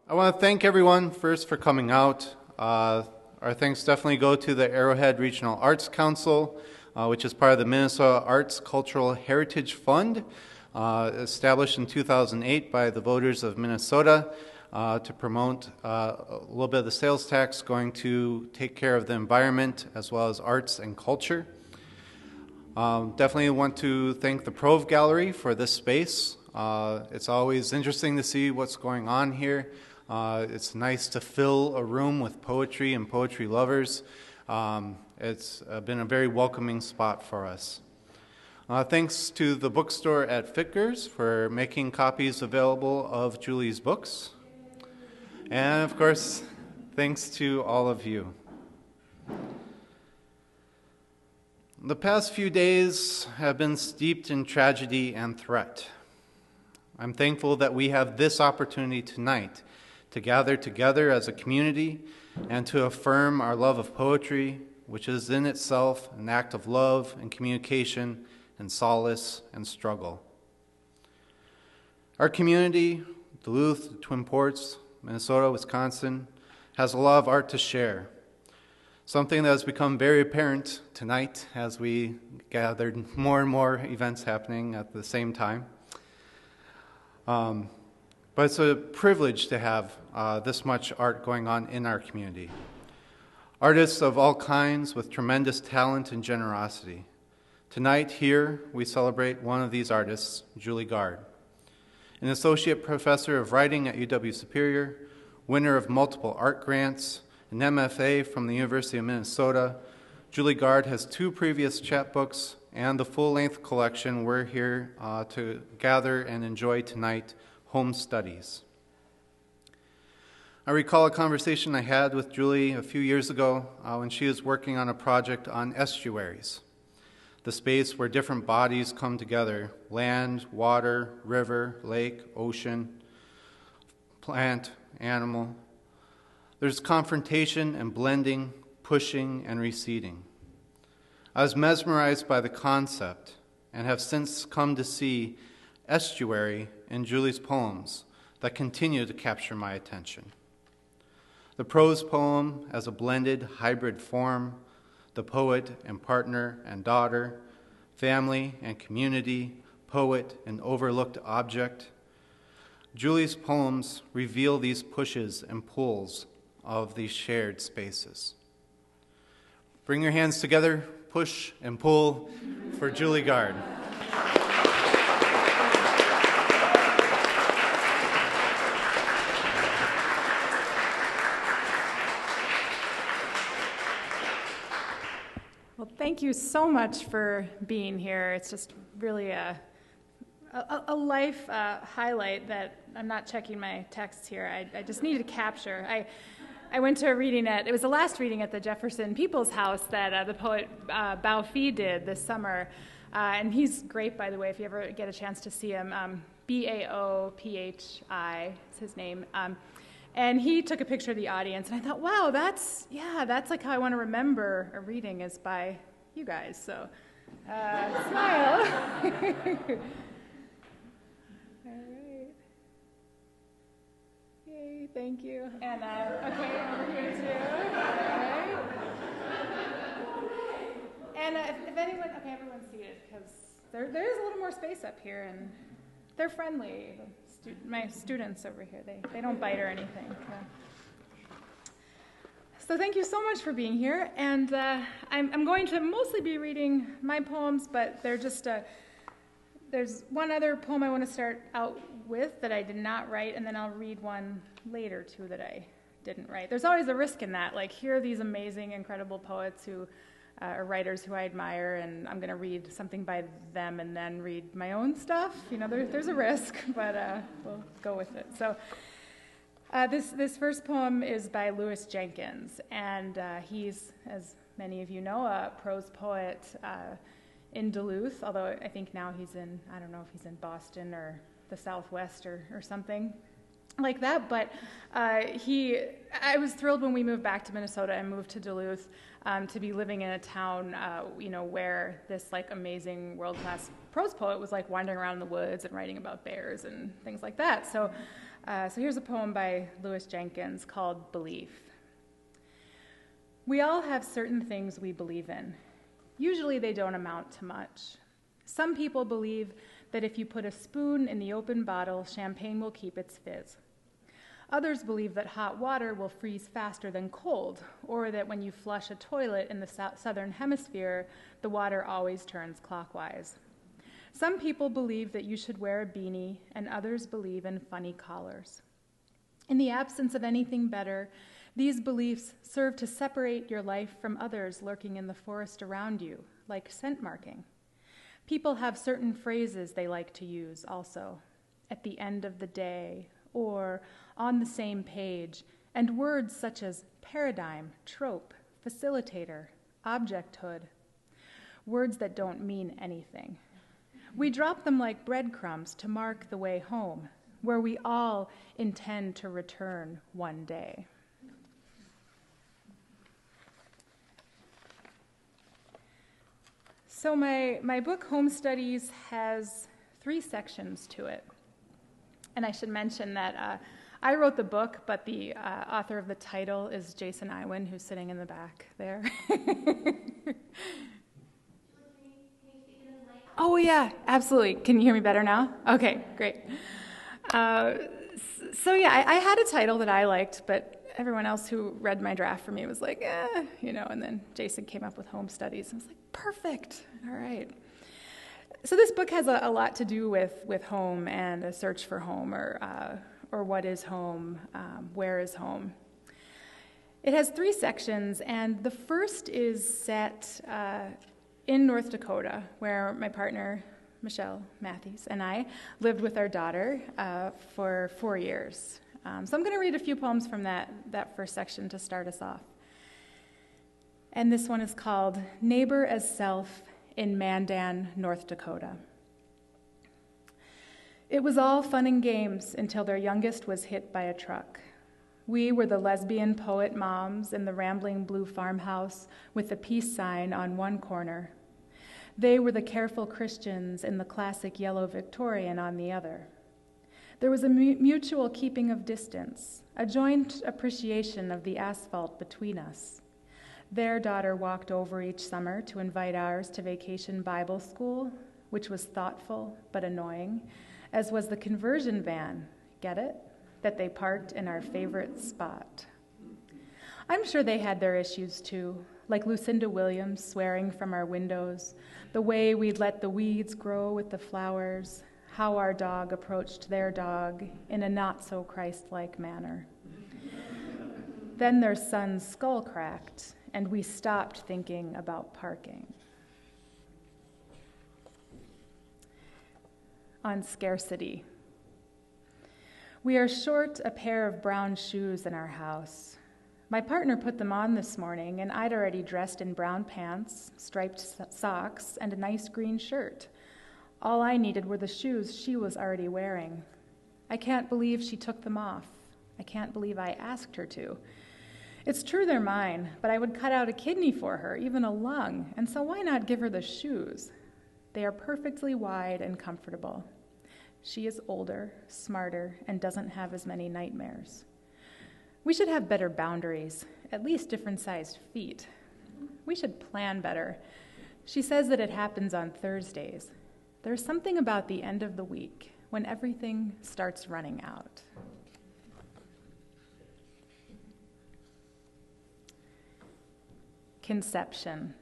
I want to thank everyone first for coming out. Our thanks definitely go to the Arrowhead Regional Arts Council, which is part of the Minnesota Arts Cultural Heritage Fund, established in 2008 by the voters of Minnesota to promote a little bit of the sales tax going to take care of the environment as well as arts and culture. Definitely want to thank the Prove Gallery for this space. It's always interesting to see what's going on here. It's nice to fill a room with poetry and poetry lovers. It's been a very welcoming spot for us. Thanks to the bookstore at Fitkers for making copies available of Julie's books. And of course, thanks to all of you. The past few days have been steeped in tragedy and threat. I'm thankful that we have this opportunity tonight to gather together as a community and to affirm our love of poetry, which is in itself an act of love and communication and solace and struggle. Our community, Duluth, the Twin Ports, Minnesota, Wisconsin, has a lot of art to share. Something that has become very apparent tonight as we gathered more and more events happening at the same time. But it's a privilege to have this much art going on in our community. Artists of all kinds with tremendous talent and generosity. Tonight here we celebrate one of these artists, Julie Gard. An associate professor of writing at UW-Superior, winner of multiple art grants, an MFA from the University of Minnesota, Julie Gard has 2 previous chapbooks and the full-length collection we're here to gather and enjoy tonight, Home Studies. I recall a conversation I had with Julie a few years ago when she was working on a project on estuaries, the space where different bodies come together: land, water, river, lake, ocean, plant, animal. There's confrontation and blending, pushing and receding. I was mesmerized by the concept and have since come to see estuary in Julie's poems that continue to capture my attention. The prose poem as a blended hybrid form, the poet and partner and daughter, family and community, poet and overlooked object. Julie's poems reveal these pushes and pulls of these shared spaces. Bring your hands together, push and pull for Julie Gard. Well, thank you so much for being here. It's just really a life highlight that I'm not checking my texts here. I just needed to capture. I went to a reading it was the last reading at the Jefferson People's House that the poet Bao Phi did this summer. And he's great, by the way, if you ever get a chance to see him. Baophi is his name. And he took a picture of the audience, and I thought, wow, that's like how I want to remember a reading, is by you guys. So, smile. All right. Yay, thank you. And, okay, over here too. All right. And if anyone, okay, everyone's seated, because there is a little more space up here, and they're friendly. My students over here, they don't bite or anything. So thank you so much for being here. And I'm going to mostly be reading my poems, but there's one other poem I want to start out with that I did not write, and then I'll read one later too that I didn't write. There's always a risk in that. Like, here are these amazing, incredible poets who are writers who I admire, and I'm going to read something by them and then read my own stuff. You know, there's a risk, but we'll go with it. So this first poem is by Louis Jenkins, and he's, as many of you know, a prose poet in Duluth, although I think now I don't know if he's in Boston or the Southwest or something. like that, but I was thrilled when we moved back to Minnesota and moved to Duluth to be living in a town, where this like amazing world-class prose poet was like wandering around in the woods and writing about bears and things like that. So here's a poem by Louis Jenkins called Belief. We all have certain things we believe in. Usually they don't amount to much. Some people believe that if you put a spoon in the open bottle, champagne will keep its fizz. Others believe that hot water will freeze faster than cold, or that when you flush a toilet in the southern hemisphere, the water always turns clockwise. Some people believe that you should wear a beanie, and others believe in funny collars. In the absence of anything better, these beliefs serve to separate your life from others lurking in the forest around you, like scent marking. People have certain phrases they like to use also, at the end of the day, or on the same page, and words such as paradigm, trope, facilitator, objecthood, words that don't mean anything. We drop them like breadcrumbs to mark the way home, where we all intend to return one day. So my book, Home Studies, has 3 sections to it. And I should mention that I wrote the book, but the author of the title is Jason Iwin, who's sitting in the back there. Oh, yeah, absolutely. Can you hear me better now? Okay, great. So I had a title that I liked, but everyone else who read my draft for me was like, and then Jason came up with Home Studies. I was like, perfect, all right. So this book has a lot to do with home and a search for home, or what is home, where is home. It has 3 sections, and the first is set in North Dakota, where my partner, Michelle Matthews, and I lived with our daughter for 4 years. So I'm going to read a few poems from that first section to start us off. And this one is called Neighbor as Self in Mandan, North Dakota. It was all fun and games until their youngest was hit by a truck. We were the lesbian poet moms in the rambling blue farmhouse with the peace sign on one corner. They were the careful Christians in the classic yellow Victorian on the other. There was a mutual keeping of distance, a joint appreciation of the asphalt between us. Their daughter walked over each summer to invite ours to vacation Bible school, which was thoughtful but annoying, as was the conversion van, get it, that they parked in our favorite spot. I'm sure they had their issues too, like Lucinda Williams swearing from our windows, the way we'd let the weeds grow with the flowers, how our dog approached their dog in a not-so-Christ-like manner. Then their son's skull cracked, and we stopped thinking about parking. On scarcity. We are short a pair of brown shoes in our house. My partner put them on this morning, and I'd already dressed in brown pants, striped socks, and a nice green shirt. All I needed were the shoes she was already wearing. I can't believe she took them off. I can't believe I asked her to. It's true they're mine, but I would cut out a kidney for her, even a lung, and so why not give her the shoes? They are perfectly wide and comfortable. She is older, smarter, and doesn't have as many nightmares. We should have better boundaries, at least different-sized feet. We should plan better. She says that it happens on Thursdays. There's something about the end of the week when everything starts running out. Conception.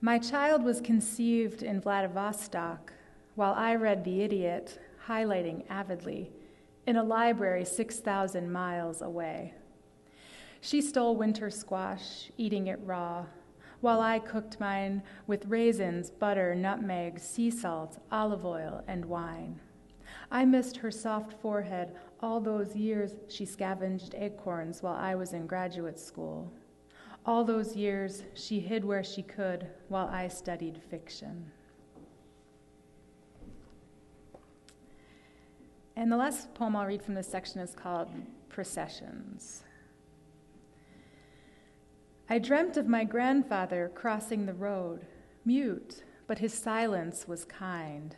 My child was conceived in Vladivostok while I read The Idiot, highlighting avidly, in a library 6,000 miles away. She stole winter squash, eating it raw, while I cooked mine with raisins, butter, nutmeg, sea salt, olive oil, and wine. I missed her soft forehead all those years she scavenged acorns while I was in graduate school. All those years she hid where she could while I studied fiction. And the last poem I'll read from this section is called Processions. I dreamt of my grandfather crossing the road, mute, but his silence was kind.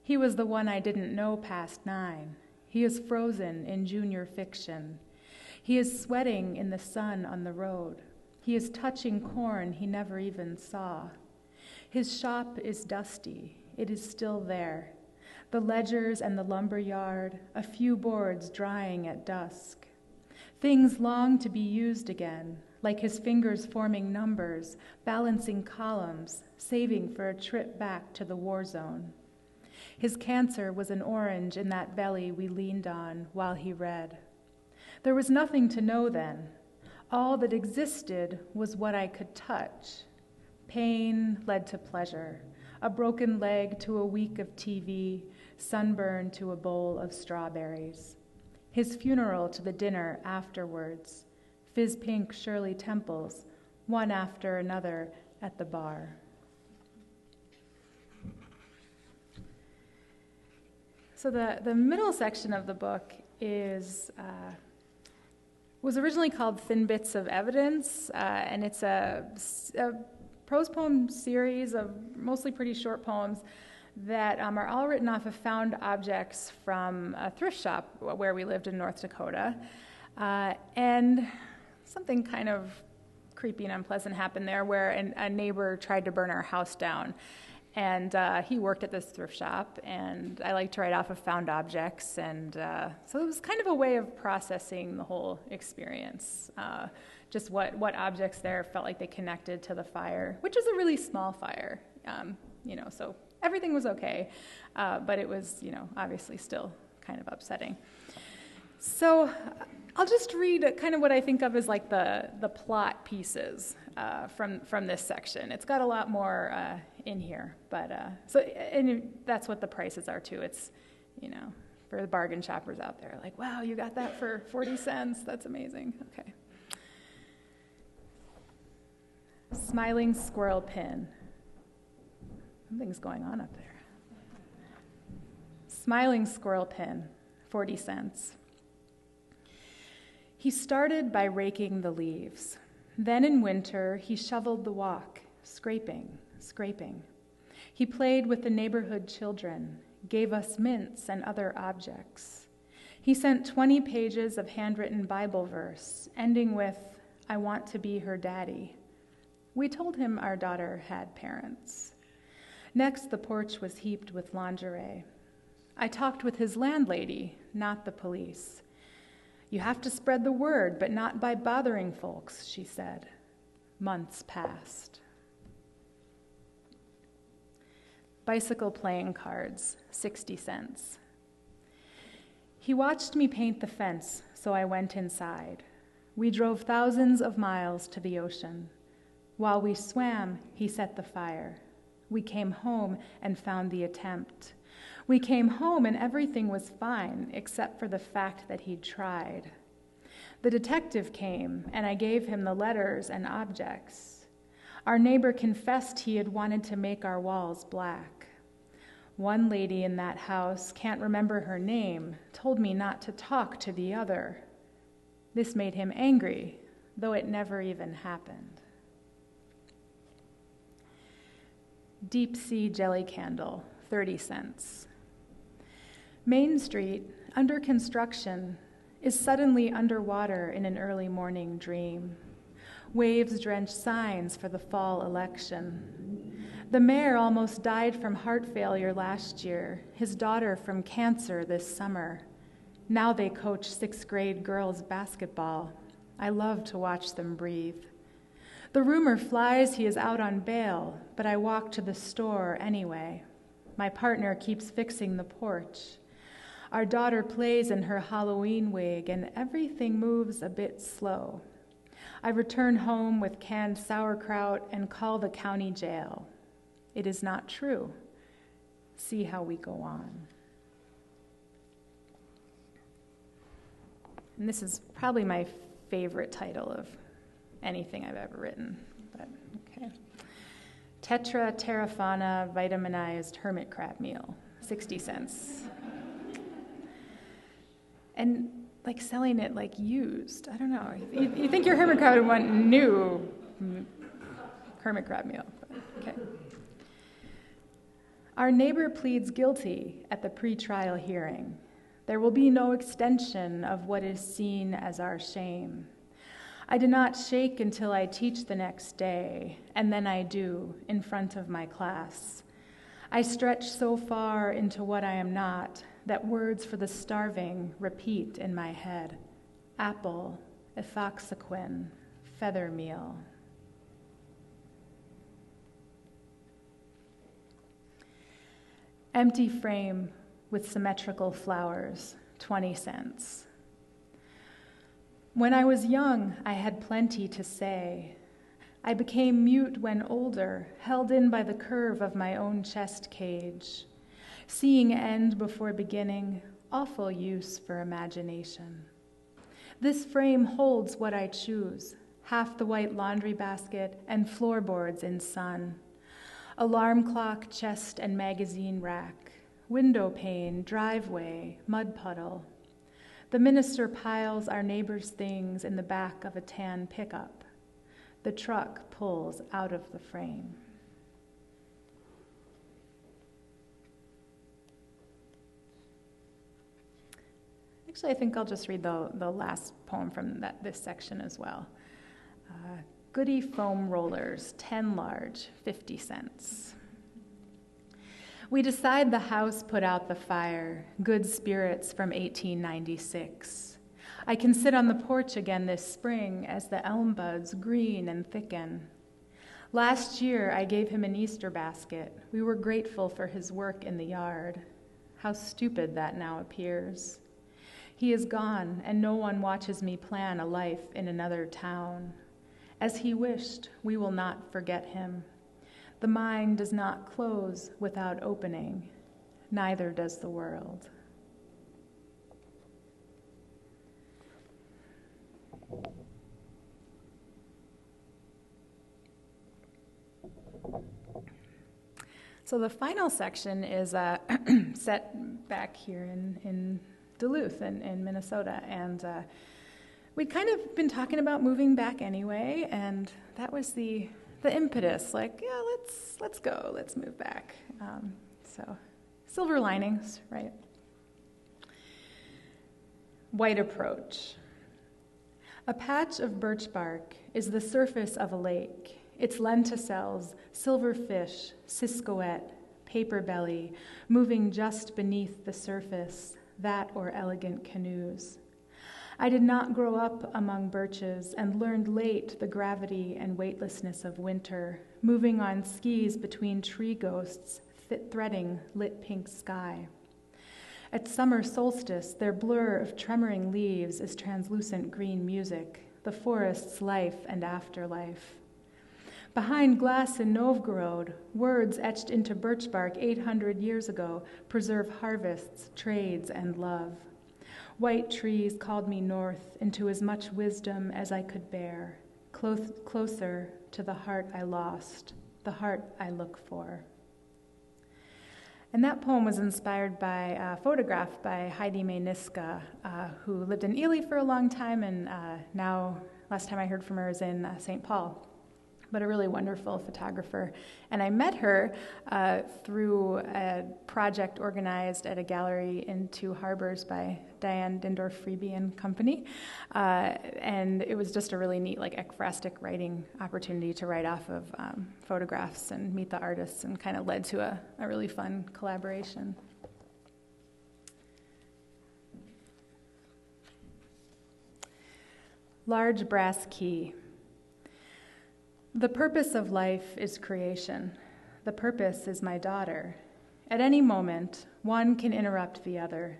He was the one I didn't know past 9. He is frozen in junior fiction. He is sweating in the sun on the road. He is touching corn he never even saw. His shop is dusty. It is still there. The ledgers and the lumber yard, a few boards drying at dusk. Things long to be used again, like his fingers forming numbers, balancing columns, saving for a trip back to the war zone. His cancer was an orange in that belly we leaned on while he read. There was nothing to know then. All that existed was what I could touch. Pain led to pleasure, a broken leg to a week of TV, sunburn to a bowl of strawberries. His funeral to the dinner afterwards, fizz-pink Shirley Temples, one after another at the bar. So the middle section of the book was originally called Thin Bits of Evidence, and it's a prose poem series of mostly pretty short poems that are all written off of found objects from a thrift shop where we lived in North Dakota. And something kind of creepy and unpleasant happened there where a neighbor tried to burn our house down. And he worked at this thrift shop, and I like to write off of found objects. And so it was kind of a way of processing the whole experience. Just what objects there felt like they connected to the fire, which was a really small fire, so everything was okay, but it was, obviously still kind of upsetting. So I'll just read kind of what I think of as like the plot pieces from this section. It's got a lot more in here, but and that's what the prices are too. It's, for the bargain shoppers out there, like, wow, you got that for 40 cents. That's amazing. Okay. Smiling squirrel pin. Something's going on up there. Smiling squirrel pin, 40 cents. He started by raking the leaves. Then in winter, he shoveled the walk, scraping. He played with the neighborhood children, gave us mints and other objects. He sent 20 pages of handwritten Bible verse, ending with, I want to be her daddy. We told him our daughter had parents. Next, the porch was heaped with lingerie. I talked with his landlady, not the police. You have to spread the word, but not by bothering folks, she said. Months passed. Bicycle playing cards, 60 cents. He watched me paint the fence, so I went inside. We drove thousands of miles to the ocean. While we swam, he set the fire. We came home and found the attempt. We came home and everything was fine, except for the fact that he'd tried. The detective came, and I gave him the letters and objects. Our neighbor confessed he had wanted to make our walls black. One lady in that house, can't remember her name, told me not to talk to the other. This made him angry, though it never even happened. Deep sea jelly candle, 30 cents. Main Street, under construction, is suddenly underwater in an early morning dream. Waves drench signs for the fall election. The mayor almost died from heart failure last year, his daughter from cancer this summer. Now they coach 6th grade girls basketball. I love to watch them breathe. The rumor flies he is out on bail, but I walk to the store anyway. My partner keeps fixing the porch. Our daughter plays in her Halloween wig, and everything moves a bit slow. I return home with canned sauerkraut and call the county jail. It is not true. See how we go on. And this is probably my favorite title of anything I've ever written, but okay. Tetra Terrafana vitaminized hermit crab meal, 60 cents. and like selling it like used. I don't know. You think your hermit crab would want new hermit crab meal. But okay. Our neighbor pleads guilty at the pretrial hearing. There will be no extension of what is seen as our shame. I do not shake until I teach the next day, and then I do in front of my class. I stretch so far into what I am not that words for the starving repeat in my head. Apple, ethoxyquin, feather meal. Empty frame with symmetrical flowers, 20 cents. When I was young, I had plenty to say. I became mute when older, held in by the curve of my own chest cage. Seeing end before beginning, awful use for imagination. This frame holds what I choose, half the white laundry basket and floorboards in sun. Alarm clock, chest and magazine rack, window pane, driveway, mud puddle. The minister piles our neighbor's things in the back of a tan pickup. The truck pulls out of the frame. Actually, I think I'll just read the last poem from this section as well. Goody foam rollers, 10 large, 50 cents. We decide the house put out the fire, good spirits from 1896. I can sit on the porch again this spring as the elm buds green and thicken. Last year, I gave him an Easter basket. We were grateful for his work in the yard. How stupid that now appears. He is gone, and no one watches me plan a life in another town. As he wished, we will not forget him. The mind does not close without opening, neither does the world. So the final section is set back here in Duluth in Minnesota, and we'd kind of been talking about moving back anyway, and that was the impetus, like, yeah, let's go, let's move back. So silver linings, right? White approach. A patch of birch bark is the surface of a lake. Its lenticels, silverfish, ciscoette, paper belly, moving just beneath the surface, that or elegant canoes. I did not grow up among birches and learned late the gravity and weightlessness of winter, moving on skis between tree ghosts, threading lit pink sky. At summer solstice, their blur of tremoring leaves is translucent green music, the forest's life and afterlife. Behind glass in Novgorod, words etched into birch bark 800 years ago preserve harvests, trades, and love. White trees called me north into as much wisdom as I could bear, closer to the heart I lost, the heart I look for. And that poem was inspired by a photograph by Heidi May Niska, who lived in Ely for a long time, and now, last time I heard from her, is in St. Paul. But a really wonderful photographer. And I met her through a project organized at a gallery in Two Harbors by Diane Dindorf-Freeby and Company. And it was just a really neat, like, ekphrastic writing opportunity to write off of photographs and meet the artists, and kind of led to a really fun collaboration. Large brass key. The purpose of life is creation. The purpose is my daughter. At any moment, one can interrupt the other.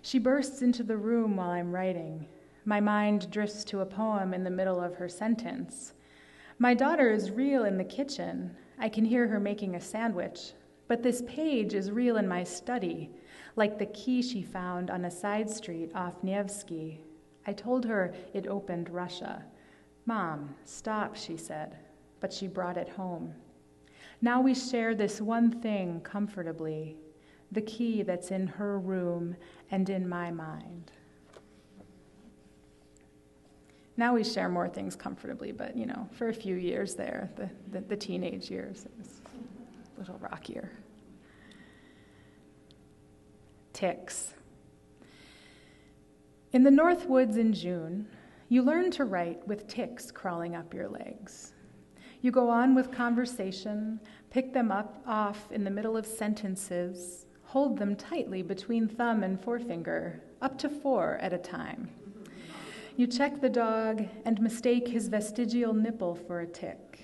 She bursts into the room while I'm writing. My mind drifts to a poem in the middle of her sentence. My daughter is real in the kitchen. I can hear her making a sandwich. But this page is real in my study, like the key she found on a side street off Nevsky. I told her it opened Russia. Mom, stop, she said, but she brought it home. Now we share this one thing comfortably, the key that's in her room and in my mind. Now we share more things comfortably, but for a few years there, the teenage years, it was a little rockier. Ticks. In the North Woods in June, you learn to write with ticks crawling up your legs. You go on with conversation, pick them off in the middle of sentences, hold them tightly between thumb and forefinger, up to 4 at a time. You check the dog and mistake his vestigial nipple for a tick.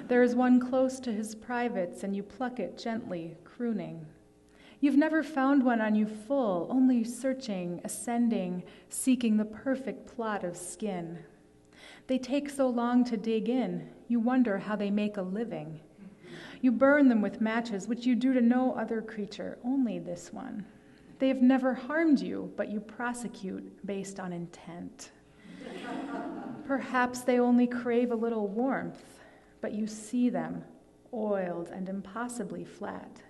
There is one close to his privates, and you pluck it gently, crooning. You've never found one on you full, only searching, ascending, seeking the perfect plot of skin. They take so long to dig in, you wonder how they make a living. You burn them with matches, which you do to no other creature, only this one. They have never harmed you, but you prosecute based on intent. Perhaps they only crave a little warmth, but you see them, oiled and impossibly flat.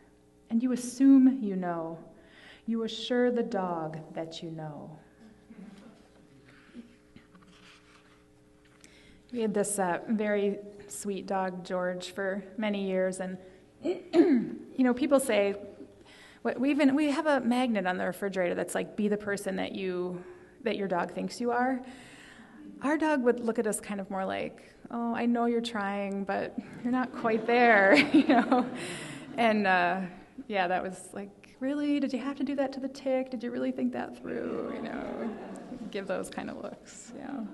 And you assume you know. You assure the dog that you know. We had this very sweet dog, George, for many years, and people say, we have a magnet on the refrigerator that's like, be the person that your dog thinks you are. Our dog would look at us kind of more like, oh, I know you're trying, but you're not quite there, And that was like, really? Did you have to do that to the tick? Did you really think that through? Give those kind of looks, yeah.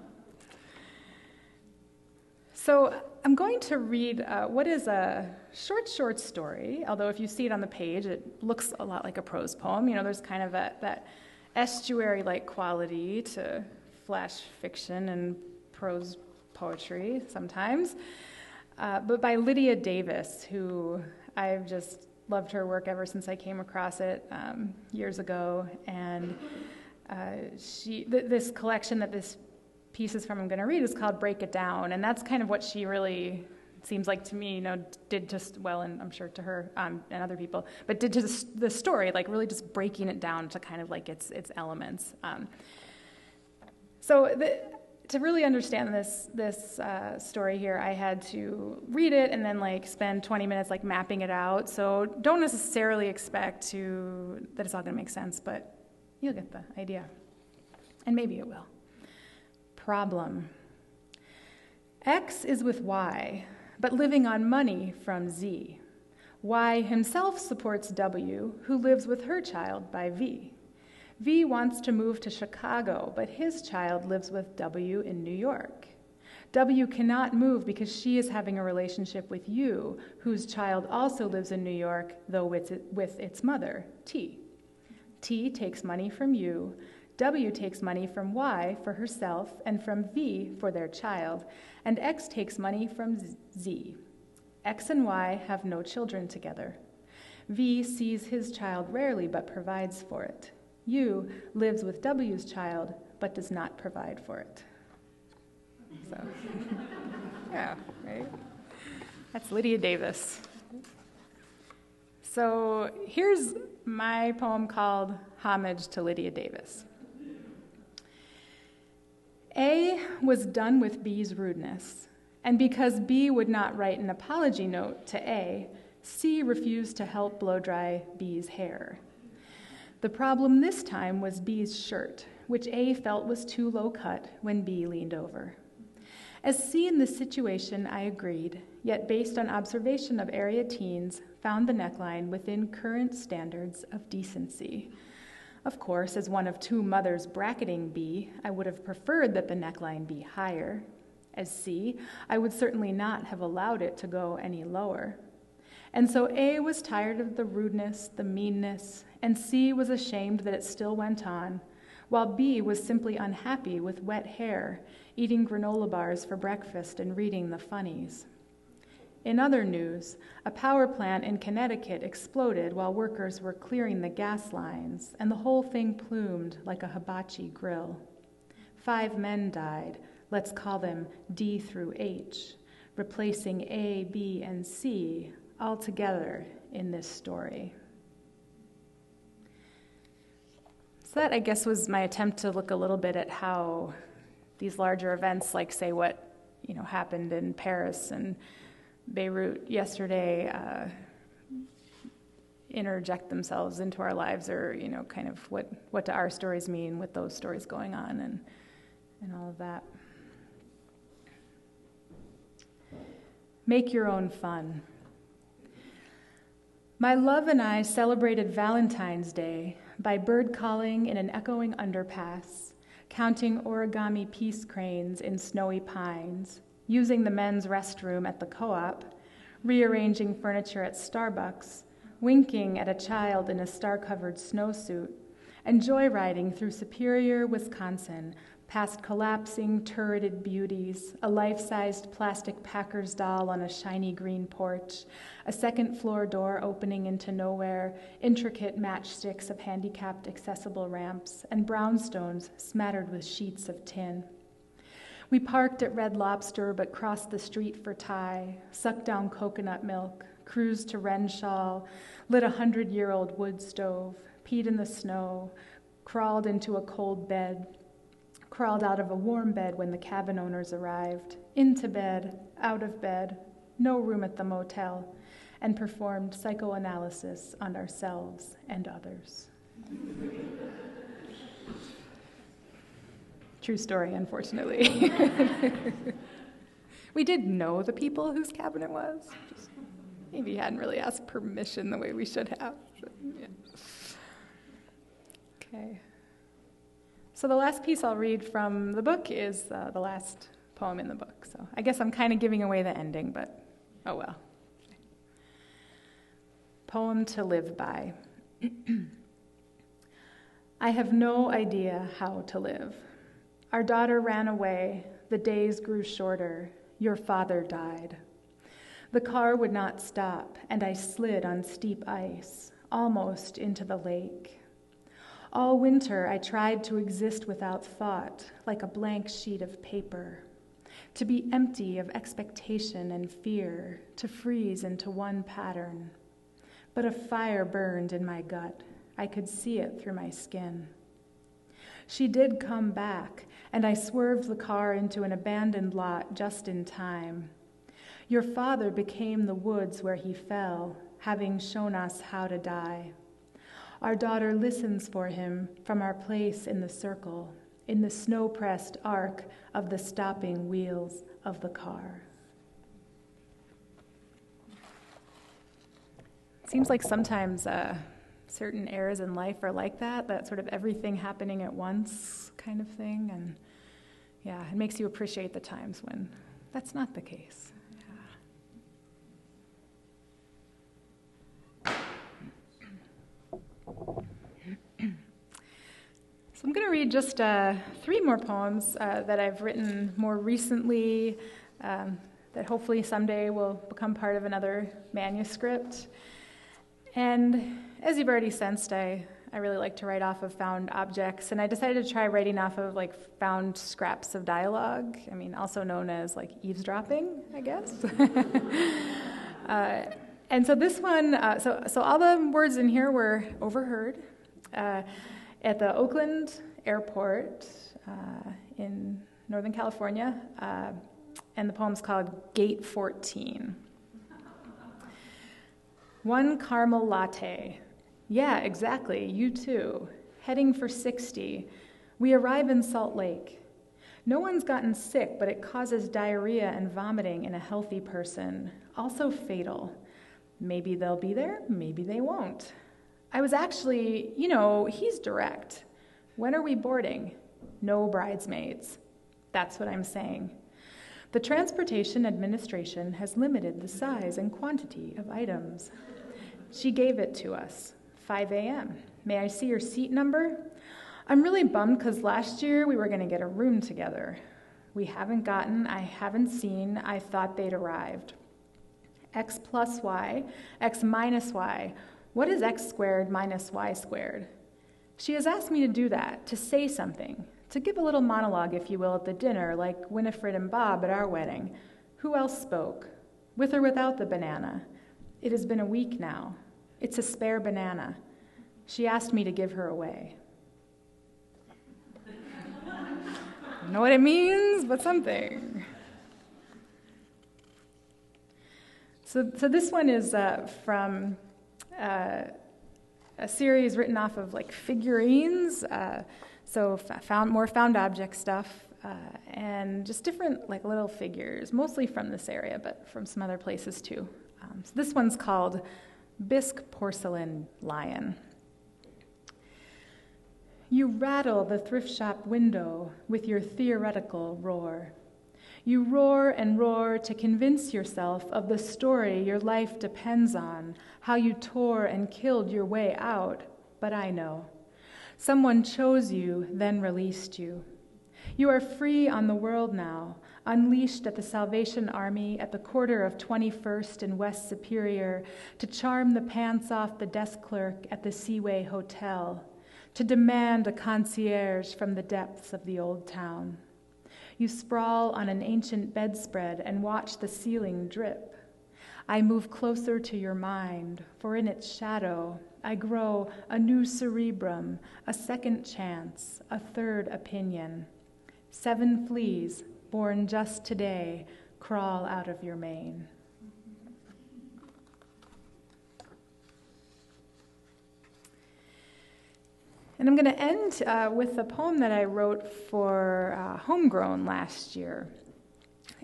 So I'm going to read what is a short story, although if you see it on the page, it looks a lot like a prose poem. There's kind of that estuary-like quality to flash fiction and prose poetry sometimes, but by Lydia Davis, who I've just loved her work ever since I came across it years ago, and this collection that this piece is from I'm going to read is called Break It Down, and that's kind of what she really seems like to me, did just well, and I'm sure to her and other people, but did to the story, like really just breaking it down to kind of like its elements. To really understand this story here, I had to read it and then spend 20 minutes mapping it out. So don't necessarily expect that it's all going to make sense, but you'll get the idea, and maybe it will. Problem. X is with Y, but living on money from Z. Y himself supports W, who lives with her child by V. V wants to move to Chicago, but his child lives with W in New York. W cannot move because she is having a relationship with U, whose child also lives in New York, though with its mother, T. T takes money from U, W takes money from Y for herself and from V for their child, and X takes money from Z. X and Y have no children together. V sees his child rarely but provides for it. U lives with W's child but does not provide for it. So, yeah, right? That's Lydia Davis. So here's my poem called Homage to Lydia Davis. A was done with B's rudeness, and because B would not write an apology note to A, C refused to help blow dry B's hair. The problem this time was B's shirt, which A felt was too low cut when B leaned over. As C in this situation, I agreed, yet based on observation of area teens, found the neckline within current standards of decency. Of course, as one of two mothers bracketing B, I would have preferred that the neckline be higher. As C, I would certainly not have allowed it to go any lower. And so A was tired of the rudeness, the meanness, and C was ashamed that it still went on, while B was simply unhappy with wet hair, eating granola bars for breakfast and reading the funnies. In other news, a power plant in Connecticut exploded while workers were clearing the gas lines, and the whole thing plumed like a hibachi grill. 5 men died, let's call them D through H, replacing A, B, and C all together in this story. So that, I guess, was my attempt to look a little bit at how these larger events, like say what happened in Paris and Beirut yesterday, interject themselves into our lives, or kind of what do our stories mean with those stories going on, and all of that. Make your own fun. My love and I celebrated Valentine's Day by bird calling in an echoing underpass, counting origami peace cranes in snowy pines, using the men's restroom at the co-op, rearranging furniture at Starbucks, winking at a child in a star-covered snowsuit, and joyriding through Superior, Wisconsin, past collapsing, turreted beauties, a life-sized plastic Packers doll on a shiny green porch, a second-floor door opening into nowhere, intricate matchsticks of handicapped accessible ramps, and brownstones smattered with sheets of tin. We parked at Red Lobster but crossed the street for Thai, sucked down coconut milk, cruised to Renshaw, lit a 100-year-old wood stove, peed in the snow, crawled into a cold bed, crawled out of a warm bed when the cabin owners arrived, into bed, out of bed, no room at the motel, and performed psychoanalysis on ourselves and others. True story, unfortunately. We did know the people whose cabin it was. Just maybe hadn't really asked permission the way we should have. But, yeah. Okay. So the last piece I'll read from the book is the last poem in the book. So I guess I'm kind of giving away the ending, but oh well. Poem to live by. I have no idea how to live. Our daughter ran away. The days grew shorter. Your father died. The car would not stop, and I slid on steep ice, almost into the lake. All winter, I tried to exist without thought, like a blank sheet of paper, to be empty of expectation and fear, to freeze into one pattern. But a fire burned in my gut. I could see it through my skin. She did come back, and I swerved the car into an abandoned lot just in time. Your father became the woods where he fell, having shown us how to die. Our daughter listens for him from our place in the circle, in the snow-pressed arc of the stopping wheels of the car. It seems like sometimes certain eras in life are like that sort of everything happening at once kind of thing. And yeah, it makes you appreciate the times when that's not the case. So I'm going to read just 3 more poems that I've written more recently that hopefully someday will become part of another manuscript. And as you've already sensed, I really like to write off of found objects, and I decided to try writing off of found scraps of dialogue, also known as eavesdropping, I guess. And so this one, so all the words in here were overheard at the Oakland airport in Northern California, and the poem's called Gate 14. 1 caramel latte. Yeah, exactly, you too. Heading for 60. We arrive in Salt Lake. No one's gotten sick, but it causes diarrhea and vomiting in a healthy person. Also fatal. Maybe they'll be there, maybe they won't. I was actually, he's direct. When are we boarding? No bridesmaids. That's what I'm saying. The Transportation Administration has limited the size and quantity of items. She gave it to us, 5 a.m. May I see your seat number? I'm really bummed because last year we were going to get a room together. We haven't gotten, I haven't seen, I thought they'd arrived. X plus y, x minus y. What is x squared minus y squared? She has asked me to do that, to say something, to give a little monologue, if you will, at the dinner, like Winifred and Bob at our wedding. Who else spoke? With or without the banana? It has been a week now. It's a spare banana. She asked me to give her away. I don't know what it means, but something. So this one is from a series written off of like figurines, so more found object stuff, and just different like little figures, mostly from this area, but from some other places too. So this one's called Bisque Porcelain Lion. You rattle the thrift shop window with your theoretical roar. You roar and roar to convince yourself of the story your life depends on, how you tore and killed your way out, but I know. Someone chose you, then released you. You are free on the world now, unleashed at the Salvation Army at the corner of 21st and West Superior to charm the pants off the desk clerk at the Seaway Hotel, to demand a concierge from the depths of the old town. You sprawl on an ancient bedspread and watch the ceiling drip. I move closer to your mind, for in its shadow I grow a new cerebrum, a second chance, a third opinion. 7 fleas, born just today, crawl out of your mane. And I'm going to end with a poem that I wrote for Homegrown last year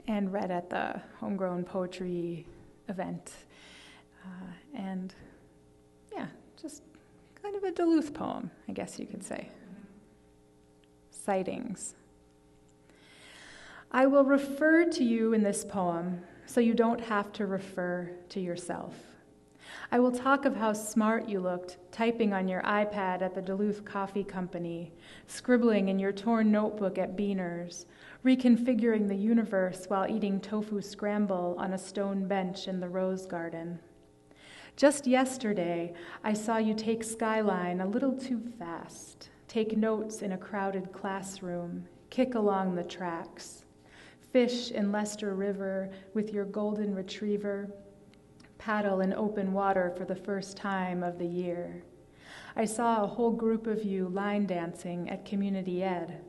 and read at the Homegrown Poetry event. And yeah, just kind of a Duluth poem, I guess you could say. Sightings. I will refer to you in this poem so you don't have to refer to yourself. I will talk of how smart you looked, typing on your iPad at the Duluth Coffee Company, scribbling in your torn notebook at Beaner's, reconfiguring the universe while eating tofu scramble on a stone bench in the Rose Garden. Just yesterday, I saw you take Skyline a little too fast, take notes in a crowded classroom, kick along the tracks, fish in Leicester River with your golden retriever, paddle in open water for the first time of the year. I saw a whole group of you line dancing at Community Ed.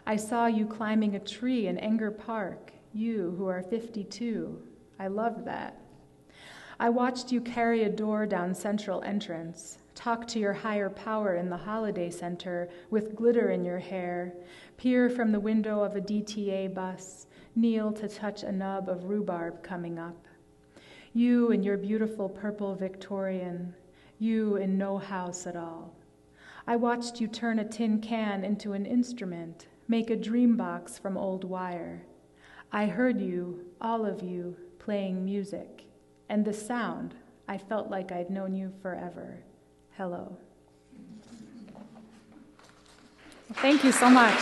I saw you climbing a tree in Enger Park, you who are 52. I loved that. I watched you carry a door down Central Entrance, talk to your higher power in the Holiday Center with glitter in your hair, peer from the window of a DTA bus, kneel to touch a nub of rhubarb coming up. You in your beautiful purple Victorian, you in no house at all. I watched you turn a tin can into an instrument, make a dream box from old wire. I heard you, all of you, playing music, and the sound, I felt like I'd known you forever. Hello. Thank you so much.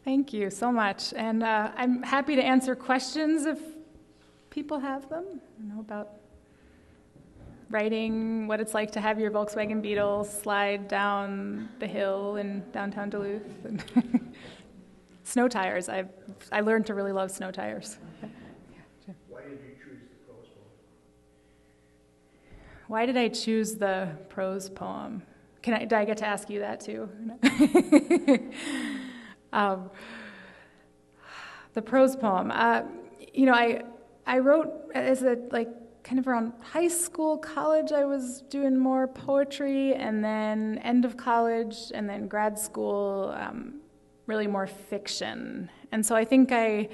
Thank you so much. And I'm happy to answer questions if people have them. I know about writing, what it's like to have your Volkswagen Beetle slide down the hill in downtown Duluth. Snow tires. I learned to really love snow tires. Why did you choose the prose poem? Why did I choose the prose poem? Did I get to ask you that too? The prose poem. I wrote as kind of around high school, college. I was doing more poetry, and then end of college, and then grad school, really more fiction. And so I think I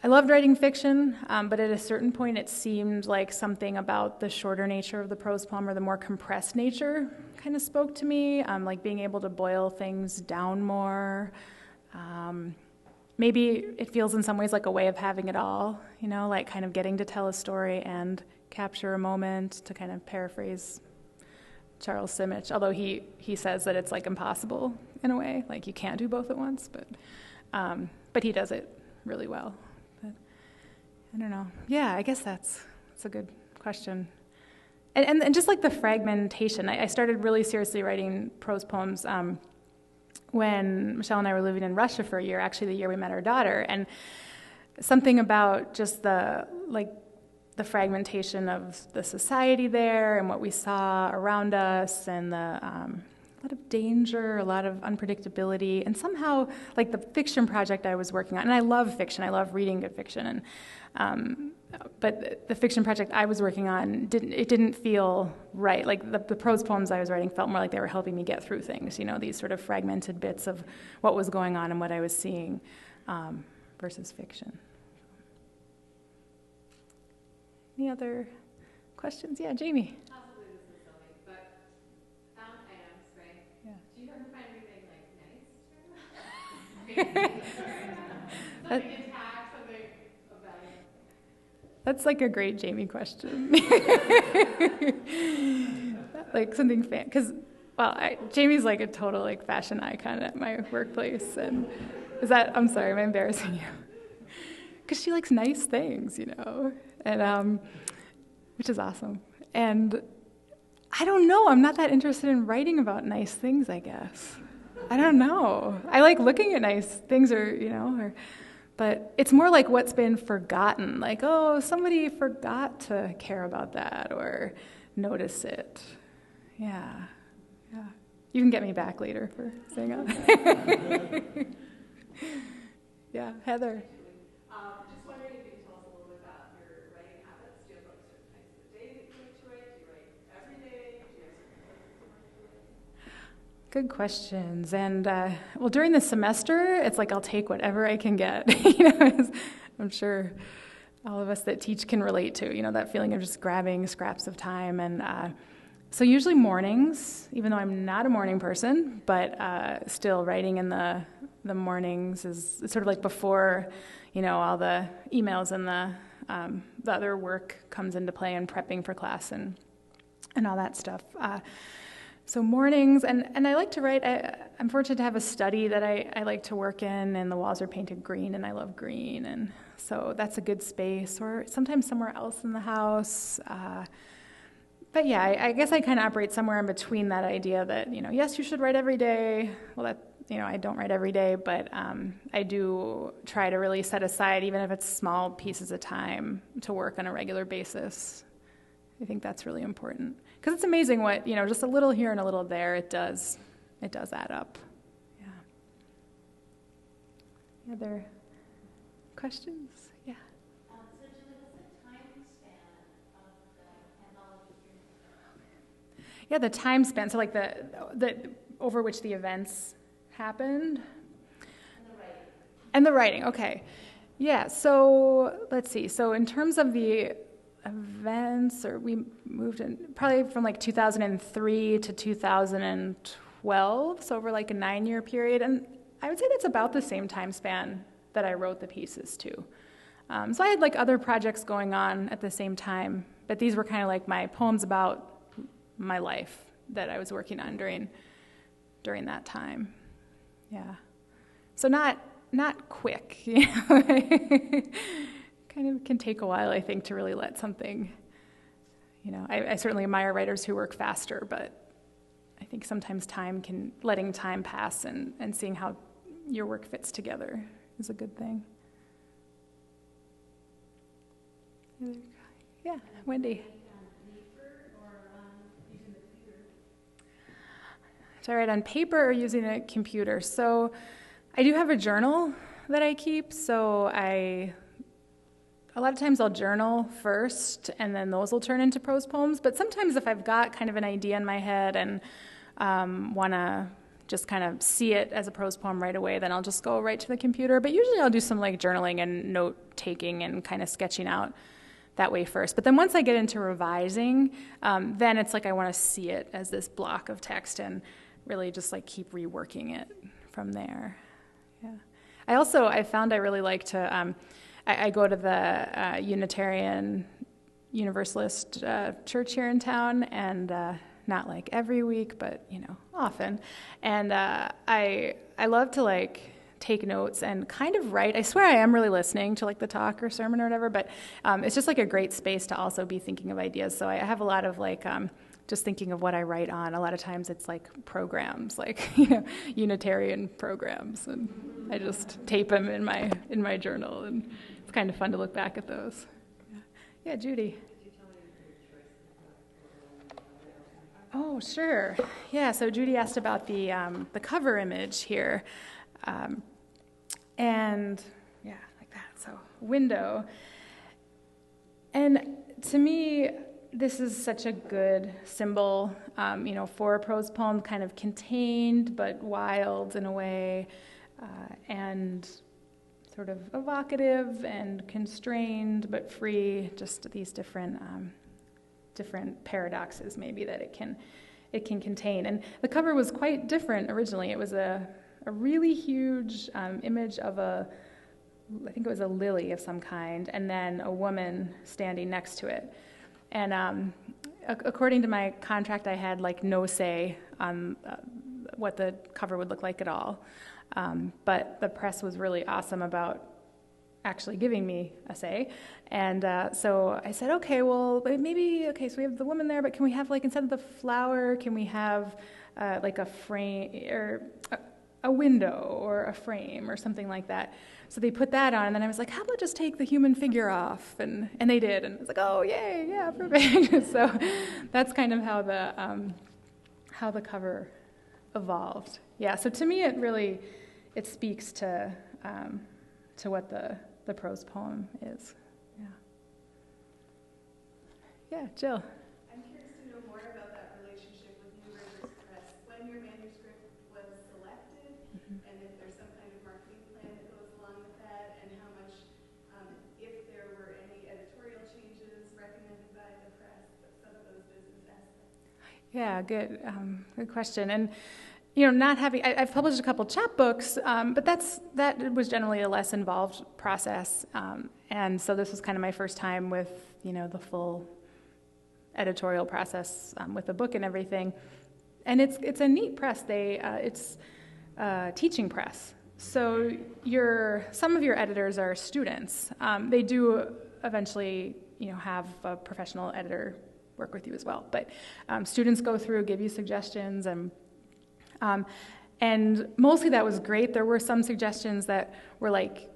loved writing fiction, but at a certain point, it seemed like something about the shorter nature of the prose poem, or the more compressed nature, kind of spoke to me, like being able to boil things down more. Maybe it feels in some ways like a way of having it all, like kind of getting to tell a story and capture a moment, to kind of paraphrase Charles Simic, although he says that it's like impossible in a way, like you can't do both at once, but he does it really well. But I don't know. Yeah, I guess that's It's a good question. And just like the fragmentation, I started really seriously writing prose poems when Michelle and I were living in Russia for a year, actually the year we met our daughter, and something about just the fragmentation of the society there and what we saw around us, and a lot of danger, a lot of unpredictability, and somehow like the fiction project I was working on, and I love fiction, I love reading good fiction, and but the fiction project I was working on didn't feel right. Like the prose poems I was writing felt more like they were helping me get through things, these sort of fragmented bits of what was going on and what I was seeing versus fiction. Any other questions? Yeah, Jamie. Possibly this is silly, but found items, right? Yeah. Do you ever find anything nice? Something intact, something of value. That's like a great Jamie question. Like something because Jamie's like a total like fashion icon at my workplace, and I'm sorry, am I embarrassing you? Because she likes nice things, and which is awesome. And I don't know, I'm not that interested in writing about nice things, I guess. I don't know. I like looking at nice things, but it's more like what's been forgotten. Like, oh, somebody forgot to care about that or notice it. Yeah. You can get me back later for saying that. Yeah, Heather. Just wondering if you can tell us a little bit about your writing habits. Do you have like certain times of the day that you like to write? Do you write every day? Do you have certain Good questions. And well, during the semester, it's like I'll take whatever I can get. I'm sure all of us that teach can relate to, that feeling of just grabbing scraps of time. And so usually mornings, even though I'm not a morning person, but still writing in the mornings is sort of like before, all the emails and the other work comes into play, and prepping for class and all that stuff. So mornings, and I like to write. I'm fortunate to have a study that I like to work in, and the walls are painted green, and I love green, and so that's a good space, or sometimes somewhere else in the house. But yeah, I guess I kind of operate somewhere in between that idea that, yes, you should write every day. Well, that, I don't write every day, but I do try to really set aside, even if it's small pieces of time, to work on a regular basis. I think that's really important. Because it's amazing what, just a little here and a little there, it does add up. Yeah. Any other questions? Yeah. So Julie, what's the time span of the anthology? Yeah, the time span, so like the over which the events happened. And the writing, okay. Yeah, so let's see. So in terms of the events, we moved in probably from like 2003 to 2012, so over like a 9-year period. And I would say that's about the same time span that I wrote the pieces too. So I had like other projects going on at the same time, but these were kind of like my poems about my life that I was working on during that time. Yeah. So not quick, kind of can take a while, I think, to really let something, I certainly admire writers who work faster, but I think sometimes letting time pass and seeing how your work fits together is a good thing. Yeah, Wendy. Do I write on paper or using a computer? So I do have a journal that I keep, so a lot of times I'll journal first, and then those will turn into prose poems. But sometimes if I've got kind of an idea in my head and want to just kind of see it as a prose poem right away, then I'll just go right to the computer. But usually I'll do some like journaling and note-taking and kind of sketching out that way first. But then once I get into revising, then it's like I want to see it as this block of text and really just like keep reworking it from there. Yeah. I found I really like to, I go to the Unitarian Universalist church here in town, and not like every week, but often. And I love to like take notes and kind of write. I swear I am really listening to like the talk or sermon or whatever, but it's just like a great space to also be thinking of ideas. So I have a lot of like just thinking of what I write on. A lot of times it's like programs, like Unitarian programs, and I just tape them in my journal, and it's kind of fun to look back at those. Yeah, Judy. Oh, sure. Yeah, so Judy asked about the cover image here. And yeah, like that, so window. And to me, this is such a good symbol, for a prose poem, kind of contained but wild in a way, and sort of evocative and constrained but free, just these different paradoxes maybe that it can contain. And the cover was quite different originally. It was a really huge image of I think it was a lily of some kind, and then a woman standing next to it. And according to my contract, I had like no say on what the cover would look like at all. But the press was really awesome about actually giving me a say. And so I said, okay, so we have the woman there, but can we have, like, instead of the flower, can we have like a frame or a window or a frame or something like that? So they put that on, and then I was like, how about just take the human figure off? And they did, and I was like, oh, yay, yeah, perfect. So that's kind of how the cover evolved. Yeah, so to me it speaks to what the prose poem is. Yeah, Jill. I'm curious to know more about that relationship with New Rivers Press. When your manuscript was selected, and if there's some kind of marketing plan that goes along with that, and how much, if there were any editorial changes recommended by the press, some of those business aspects. Yeah, good question. And not having, I've published a couple chapbooks, but that was generally a less involved process. And so this was kind of my first time with, the full editorial process with the book and everything. And it's a neat press. It's a teaching press. So some of your editors are students. They do eventually, have a professional editor work with you as well. But students go through, give you suggestions, and mostly that was great. There were some suggestions that were like,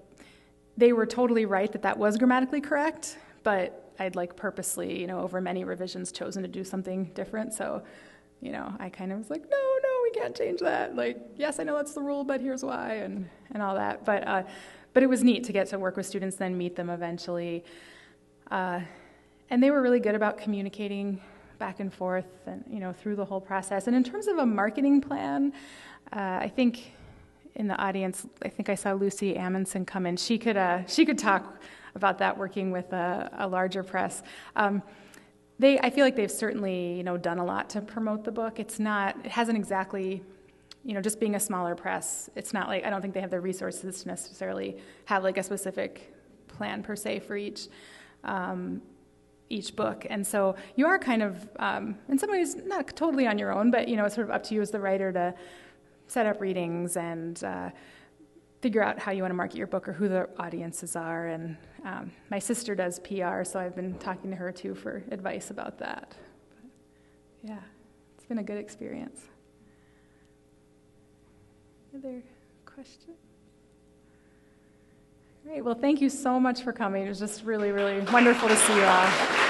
they were totally right that was grammatically correct, but I'd purposely, over many revisions chosen to do something different. So, I kind of was like, no, we can't change that. Yes, I know that's the rule, but here's why, and all that. But it was neat to get to work with students, then meet them eventually. And they were really good about communicating back and forth and, through the whole process. And in terms of a marketing plan, I think in the audience, I think I saw Lucy Amundsen come in. She could talk about that, working with a larger press. I feel like they've certainly, done a lot to promote the book. It hasn't exactly, just being a smaller press, it's not like, I don't think they have the resources to necessarily have a specific plan per se for each book. And so you are kind of, in some ways, not totally on your own, but, it's sort of up to you as the writer to set up readings and figure out how you want to market your book or who the audiences are. And my sister does PR, so I've been talking to her too for advice about that. But, yeah, it's been a good experience. Other questions? Great. Well, thank you so much for coming. It was just really, really wonderful to see you all.